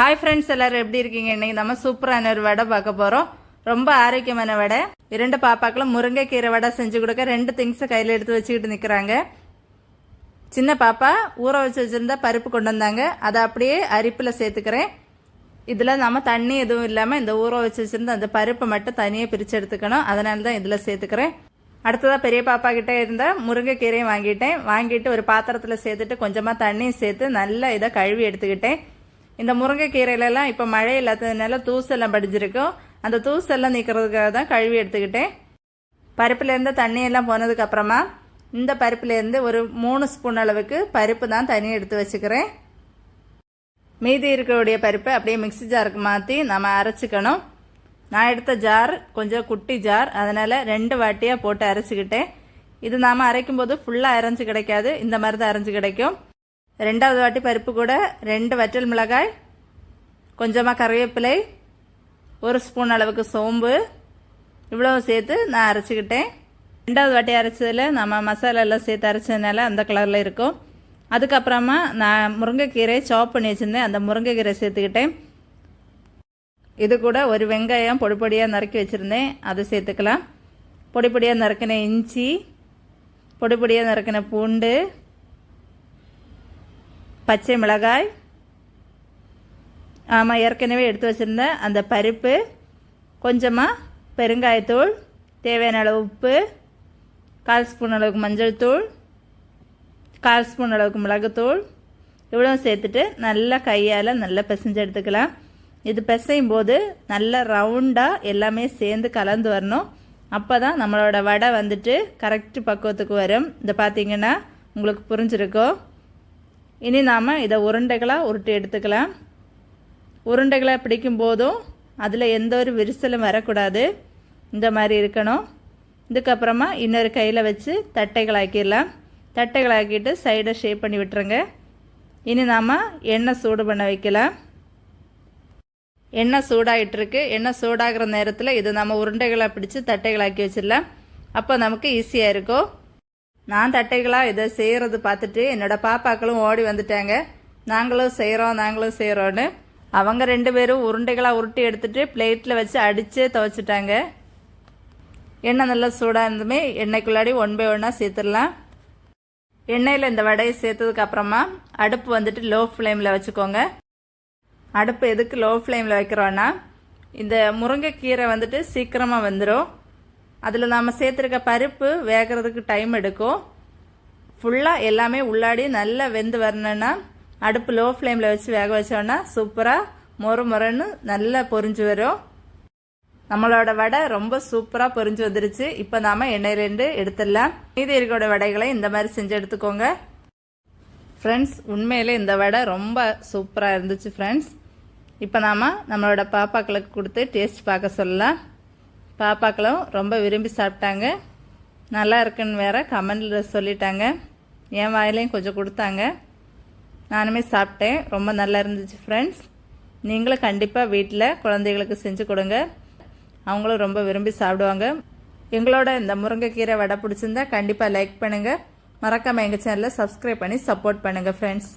Hi friends, எல்லாரும் எப்படி இருக்கீங்க? இன்னைக்கு நம்ம சூப்பரான ஒரு வடை பார்க்க போறோம். ரொம்ப ஆரோக்கியமான வடை. 2 பாப்பாக்களும் முருங்கைக்கீரை வடை செஞ்சு கொடுக்க 2 திங்ஸ் கையில் எடுத்து வச்சுக்கிட்டு நிற்கிறாங்க. சின்ன பாப்பா ஊற வச்சு வச்சிருந்தா பருப்பு கொண்டு வந்தாங்க. அதை அப்படியே அரிப்பில் சேர்த்துக்கிறேன். இதில் நம்ம தண்ணி எதுவும் இல்லாமல் இந்த ஊற வச்சு வச்சிருந்த அந்த பருப்பை மட்டும் தனியாக பிரித்து எடுத்துக்கணும். அதனால தான் இதில் சேர்த்துக்கிறேன். அடுத்ததாக பெரிய பாப்பா கிட்டே இருந்த முருங்கைக்கீரையும் வாங்கிட்டு ஒரு பாத்திரத்தில் சேர்த்துட்டு கொஞ்சமாக தண்ணியும் சேர்த்து நல்லா இதை கழுவி எடுத்துக்கிட்டேன். இந்த முருங்கைக்கீரையிலலாம் இப்போ மழை இல்லாததுனால தூசெல்லாம் படிஞ்சிருக்கும். அந்த தூசெல்லாம் நீக்கிறதுக்காக தான் கழுவி எடுத்துக்கிட்டேன். பருப்புலேருந்து தண்ணியெல்லாம் போனதுக்கு அப்புறமா இந்த பருப்புலேருந்து ஒரு 3 ஸ்பூன் அளவுக்கு பருப்பு தான் தனியாக எடுத்து வச்சுக்கிறேன். மீதி இருக்கக்கூடிய பருப்பை அப்படியே மிக்ஸி ஜாருக்கு மாற்றி நம்ம அரைச்சிக்கணும். நான் எடுத்த ஜார் கொஞ்சம் குட்டி ஜார், அதனால் 2 வாட்டியாக போட்டு அரைச்சிக்கிட்டேன். இது நாம் அரைக்கும் போது ஃபுல்லாக அரைஞ்சி கிடைக்காது, இந்த மாதிரி தான் அரைஞ்சி கிடைக்கும். 2வது வாட்டி பருப்பு கூட 2 வற்றல் மிளகாய், கொஞ்சமாக கறிவேப்பிலை, 1 ஸ்பூன் அளவுக்கு சோம்பு, இவ்வளவு சேர்த்து நான் அரைச்சிக்கிட்டேன். 2வது வாட்டி அரைச்சதில் நம்ம மசாலா எல்லாம் சேர்த்து அரைச்சதுனால அந்த கலரில் இருக்கும். அதுக்கப்புறமா நான் முருங்கைக்கீரை சாப் பண்ணி வச்சுருந்தேன், அந்த முருங்கைக்கீரை சேர்த்துக்கிட்டேன். இது கூட ஒரு வெங்காயம் பொடி பொடியாக நறுக்கி வச்சுருந்தேன், அதை சேர்த்துக்கலாம். பொடி பொடியாக நறுக்கின இஞ்சி, பொடி பொடியாக நறுக்கின பூண்டு, பச்சை மிளகாய், ஆமாம் ஏற்கனவே எடுத்து வச்சுருந்த அந்த பருப்பு, கொஞ்சமாக பெருங்காயத்தூள், தேவையான அளவு உப்பு, 1/4 ஸ்பூன் அளவுக்கு மஞ்சள் தூள், 1/4 ஸ்பூன் அளவுக்கு மிளகுத்தூள், இவ்வளோ சேர்த்துட்டு நல்லா கையால் நல்லா பிசைஞ்சு எடுத்துக்கலாம். இது பிசையும் போது நல்லா ரவுண்டாக எல்லாமே சேர்ந்து கலந்து வரணும். அப்போ தான் நம்மளோட வடை வந்துட்டு கரெக்டு பக்குவத்துக்கு வரும். இதை பார்த்தீங்கன்னா உங்களுக்கு புரிஞ்சிருக்கோம். இனி நாம் இதை உருண்டைகளாக உருட்டி எடுத்துக்கலாம். உருண்டைகளாக பிடிக்கும் போதும் அதில் எந்த ஒரு விரிசலும் வரக்கூடாது, இந்த மாதிரி இருக்கணும். இதுக்கப்புறமா இன்னொரு கையில் வச்சு தட்டைகளாக்கிடலாம். தட்டைகளாக்கிட்டு சைடை ஷேப் பண்ணி விட்டுருங்க. இனி நாம் எண்ணெய் சூடு பண்ண வைக்கலாம். எண்ணெய் சூடாகிட்டுருக்கு. எண்ணெய் சூடாகிற நேரத்தில் இது நம்ம உருண்டைகளாக பிடிச்சி தட்டைகளாக்கி வச்சிடலாம். அப்போ நமக்கு ஈஸியாக இருக்கும். நான் தட்டைகளாக இதை செய்கிறது பார்த்துட்டு என்னோட பாப்பாக்களும் ஓடி வந்துட்டாங்க. நாங்களும் செய்கிறோன்னு. அவங்க 2 பேரும் உருண்டைகளாக உருட்டி எடுத்துகிட்டு பிளேட்டில் வச்சு அடித்து துவைச்சிட்டாங்க. எண்ணெய் நல்லா சூடாக இருந்துமே எண்ணெய்க்குள்ளாடி 1 பை 1 சேர்த்துடலாம். எண்ணெயில் இந்த வடையை சேர்த்ததுக்கு அப்புறமா அடுப்பு வந்துட்டு லோ ஃப்ளேமில் வச்சுக்கோங்க. அடுப்பு எதுக்கு லோ ஃப்ளேமில் வைக்கிறோன்னா, இந்த முருங்கைக்கீரை வந்துட்டு சீக்கிரமாக வந்துடும். அதில் நாம் சேர்த்துருக்க பருப்பு வேகிறதுக்கு டைம் எடுக்கும். ஃபுல்லாக எல்லாமே உள்ளாடி நல்லா வெந்து வரணுன்னா அடுப்பு லோ ஃப்ளேமில் வச்சு வேக வச்சோன்னா சூப்பராக மொறுன்னு நல்லா பொரிஞ்சு வரும். நம்மளோட வடை ரொம்ப சூப்பராக பொரிஞ்சு வந்துருச்சு. இப்போ நாம் எண்ணெயிலேருந்து எடுத்துடலாம். மீதி இருக்கோட வடைகளை இந்த மாதிரி செஞ்சு எடுத்துக்கோங்க. ஃப்ரெண்ட்ஸ், உண்மையிலே இந்த வடை ரொம்ப சூப்பராக இருந்துச்சு ஃப்ரெண்ட்ஸ். இப்போ நாம் நம்மளோட பாப்பாக்களுக்கு கொடுத்து டேஸ்ட் பார்க்க சொல்லலாம். பாப்பாக்களும் ரொம்ப விரும்பி சாப்பிட்டாங்க. நல்லா இருக்குன்னு வேற கமெண்டில் சொல்லிட்டாங்க. என் வாயிலையும் கொஞ்சம் கொடுத்தாங்க, நானுமே சாப்பிட்டேன். ரொம்ப நல்லா இருந்துச்சு ஃப்ரெண்ட்ஸ். நீங்களும் கண்டிப்பாக வீட்டில் குழந்தைகளுக்கு செஞ்சு கொடுங்க, அவங்களும் ரொம்ப விரும்பி சாப்பிடுவாங்க. எங்களோட இந்த முருங்கைக்கீரை வடை பிடிச்சிருந்தா கண்டிப்பாக லைக் பண்ணுங்கள். மறக்காமல் எங்கள் சேனலை சப்ஸ்கிரைப் பண்ணி சப்போர்ட் பண்ணுங்கள் ஃப்ரெண்ட்ஸ்.